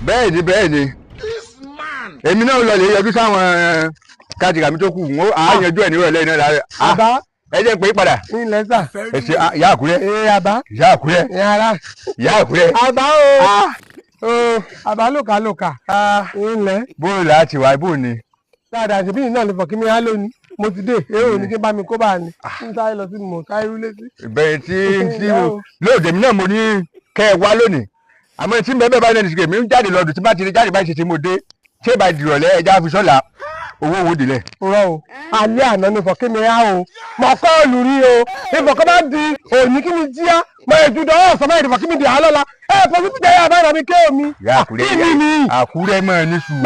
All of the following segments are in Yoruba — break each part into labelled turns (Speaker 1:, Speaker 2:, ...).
Speaker 1: bẹ́ẹ̀ni èmi náà lọ lè yọjú sáwọn káàdì mi tó kù wọn á yanjú ẹ̀ nírọ̀lẹ́ iná lára.
Speaker 2: àbá
Speaker 1: ẹ jẹ́ pé padà.
Speaker 2: ilẹ̀ sà.
Speaker 1: ẹ ṣe ìyá Àkúrẹ́.
Speaker 2: àbá.
Speaker 1: ìyá Àkúrẹ́. ìyá Àkúrẹ́.
Speaker 2: àbá o àbá lòkà ilẹ̀.
Speaker 1: bóòlù láti wá bóòlù ni.
Speaker 2: dáadáa ṣe bí iná lè fọ kí mi á lónìí mo ti dé èrò ní kí bá mi kó bá ní n sáré lọ sí mo sáré rúlé sí.
Speaker 1: ìbẹ̀rẹ̀ tí lóòdè mi náà mo ní kẹ́ ẹ wá lónìí àmọ́ tí bẹ́ẹ̀ bá ní ìsìnkè mi ń jáde lọ́dún tí bá ti rí jáde báyìí ṣe ti mo dé ṣé ìbá ìdìrọ̀lẹ́ ẹja fi sọ́la owó owó dìlẹ̀.
Speaker 2: rọ o alẹ́ àná ni fọ kí mi á o mọ kọ́ọ̀lù rí o ìfọ̀kọ́ bá di òní kí mi jíá mọ ìjúdọ̀ ọ̀sán máa ìdìbò kí mi di àlọ́la fọwọ́ mi jẹ́ yàrá ìrọ̀mí ké omi.
Speaker 1: Àkúrẹ́ mọ̀ ní sùúrù.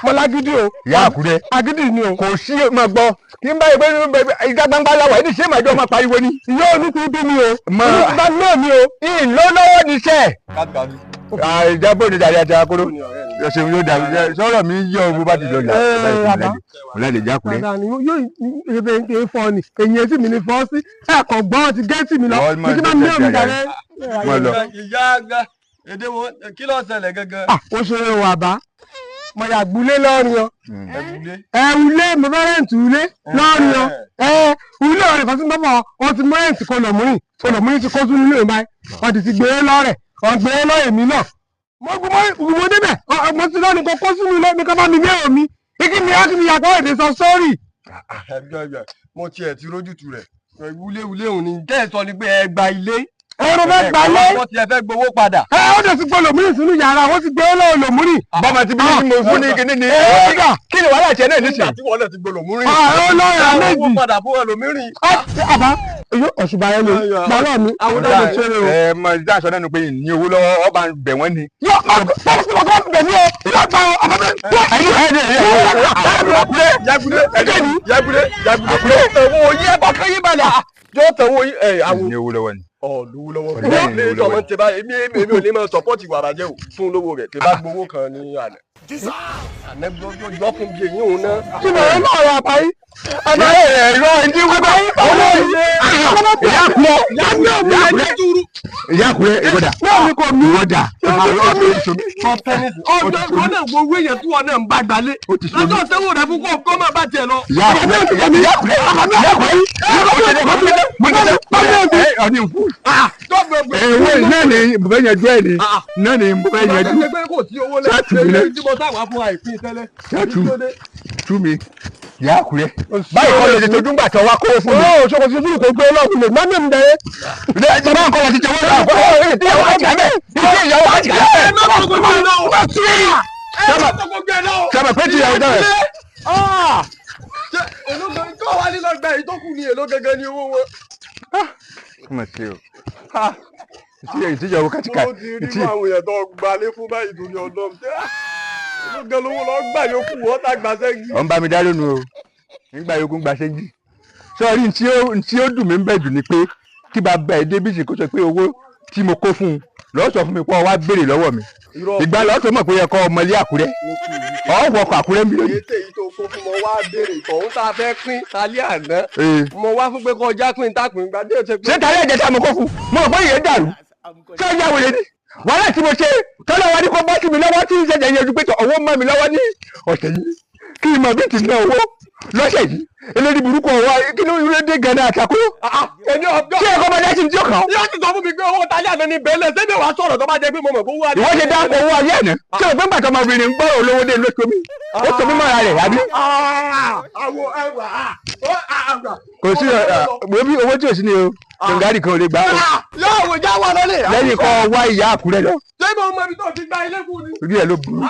Speaker 2: mọ́lágídí o.
Speaker 1: ìyá Àkúrẹ́
Speaker 2: agídí ni o.
Speaker 1: kò sí ma gbọ́ kí n bá ìgbé ìjà gbangba láwà ẹni ṣé màá jọ máa pariwo ni.
Speaker 2: yóò ní ti bí mi o. bá náà mi o.
Speaker 1: ìlọ́lọ́wọ́ níṣẹ́. ìjábọ̀ ní dàrí àti akóró ṣe yóò dàbí sọ̀rọ̀ mi yọ bó bá ti lọ là ọ̀làdè jákùrẹ́.
Speaker 2: yóò ṣe fọ ni èyí etí mi ni fọ́ sí ẹ̀kọ́ gbọ́ ti gẹ́tì mi lọ kí máa ń mú mi dàrẹ́.
Speaker 3: ìyá àgbà èdè wo kí ló ṣẹlẹ̀ gangan.
Speaker 2: ó ṣe é wà bá mo yà gbúlé lọ́rin ọ. ẹ̀wùlé mo fẹ́ rẹ̀ǹtì ulé lọ́rin ọ. ulé ọ̀rẹ́ fásitì mọ́fọ́ wọn ti mú rẹ̀ǹtì kọlọ̀mùrìn ti kó sínú ilé mi báyìí wọn ti gbé e lọ́rẹ̀ ọ̀gbẹ́ lọ́yẹ̀ mi náà. mo débẹ̀ mo ti lọ́ni kó kó sínú ilé mi ká bá mi gbé omi kíkí mi á kí mi yàtọ̀ èdè sọ sọ́ọ̀rì.
Speaker 3: mo tiẹ̀ ti rójútu rẹ̀ wúléwúlé òun ni tẹ́ ẹ sọ ni pé ẹ gba ilé.
Speaker 2: ẹ̀rọ fẹ́ gbalé.
Speaker 3: wọ́n ti ẹ fẹ́ gbowó padà.
Speaker 2: ó dẹ̀ ti gbọ́ lòmúrì sínú yàrá wọ́n ti gbé lọ́wọ́ lòmúrì.
Speaker 1: bọ́mọ ti bí mo fún ní kíní ni kí ni wàhálà tiẹ̀ náà níṣẹ́.
Speaker 3: nígbà tí wọ́n lè ti gbọ́ lòmúrì.
Speaker 2: ó lọ́ọ̀rọ̀ méjì.
Speaker 3: owó padà fún ẹlòmírì.
Speaker 2: àbá yóò ọ̀ṣùbà yẹn lè gbọ́dọ̀ mi.
Speaker 3: àwọn ọ̀dọ́ mi ṣe é o.
Speaker 1: ẹ mọ ìdá aṣọ náà ni pé ní owó lọ́wọ́ ọba bẹ̀ wọ́n ni.
Speaker 2: yóò ọ̀gbọ́n bẹ̀ mí o ìlọ́gbà
Speaker 3: yóò tẹ̀wọ́ àwọn
Speaker 1: ní owó lọ́wọ́ ni.
Speaker 3: lówó lọ́wọ́ lè tọmọ tẹ báyìí èmi ò lè máa sọpọ́ọ̀tì ìwà àbàjẹ́ o fún lówó rẹ̀ tẹ bá gbowó kan ní àná. ànẹ́gbọ́jọ́ fún bí èyí òun náà.
Speaker 2: kí ni ọ̀rẹ́ náà rà báyìí.
Speaker 1: àbáyé ẹ̀rọ ìdí wípé ìyá Àkúrẹ́ ìwọ́dà ìwọ́dà
Speaker 3: ọ̀nà gbogbo èèyàn tí wọn náà ń bá gbalé lọ́jọ́ sẹ́wọ̀n rẹ̀ fún kó má bá tiẹ̀ lọ.
Speaker 1: ìyá Àkúrẹ́ náà ni bùbá yẹn jọ ẹ ni náà ni bùbá yẹn jọ. Tú mi ìyá Àkúrẹ́ báyìí kọ́ lè tó dúngbà tó wá kó fún mi.
Speaker 2: ó ṣokò sí fúlù kò gbé ọlọ́run lè má mẹ́rin dẹ́yẹ.
Speaker 1: ìjọba nǹkan wọ́n ti jẹ́ wọ́n lọ́wọ́ ìyàwó àti àmẹ́ ìyàwó àti àmẹ́. sábà pé ti ìyàwó dára.
Speaker 3: olóògbé tó wà nínú ọgbà yìí tó kù ní èlò gẹ́gẹ́ ní owó wọn.
Speaker 1: kọ́mọ̀ sí o ìtìjọba kàtìkà.
Speaker 3: ó ti rí àwọn èèyàn tó gbalé fún báyìí torí ọlọ́run olóògbé lówó lọ gbà yòókù wọ́n tá gbà sẹ́yìn.
Speaker 1: ọ̀ ń bá mi dá lónìí o nígbà yòókù gbà sẹ́yìn. sọ́ọ́rí tí ó dùn mí ń bẹ̀ jù ni pé kí bàbá ẹ̀ débìsì kó sọ pé owó tí mo kó fún un lọ́ọ́ sọ fún mi pé ọ wá béèrè lọ́wọ́ mi ìgbà lọ́ọ́ tó mọ̀ pé yẹ kọ́ ọmọ ilé Àkúrẹ́ ọ̀wọ́ ọkọ̀ Àkúrẹ́ mi lónìí.
Speaker 3: èyí tó kó fún mo wá béèrè ìtọ̀hún tá a fẹ́ pín talẹ́ àná mo wá fún pé kọjá pín tápín gbadé ṣe pé.
Speaker 1: ṣé talẹ́ ẹ̀jẹ̀ tá mo kó fún mo rò pé ìyẹn dàrú ṣé ó yà wòlé ni wàhálà tí mo ṣe tọ́lá wa ní kó bọ́ sí mi lọ́wọ́ tí ń ṣẹ̀jẹ̀ yẹn ju pé owó mọ́ mi lọ́wọ́ ní ọ̀sẹ̀ yìí kí n mọ̀ bí ti ná owó lọ́sẹ̀ yìí eléyìí burúkú ọ̀wọ́ kí ló ń dé gan-an àtàkùn. kí ẹ̀kọ́ máa dá sí ti ọkàn.
Speaker 3: yóò ti sọ fún mi pé owó talẹ́ àná ni bẹ́ẹ̀lẹ̀ ṣé bẹ́ẹ̀ wàá sọ̀rọ̀ tó bá jẹ́ pé mo mọ̀ kó wá.
Speaker 1: ìwọ ṣe dá owó ayé àná ṣé o gbẹ́ngbà tó ọmọbìnrin ń gbọ́ olówó dé lóṣù mi ó sọ mímọ́ ara rẹ̀ àbí. kò sí owó tí o sí ni o tòǹgárì kan ò lè gbà o.
Speaker 3: yóò wò já wà lọ́lẹ̀.
Speaker 1: lẹ́yìn kan wá ìyá Àkúrẹ́ lọ.
Speaker 3: ṣé mo mọ ibi tó ti gba ilé fún ni.
Speaker 1: orí ẹ̀ ló burú.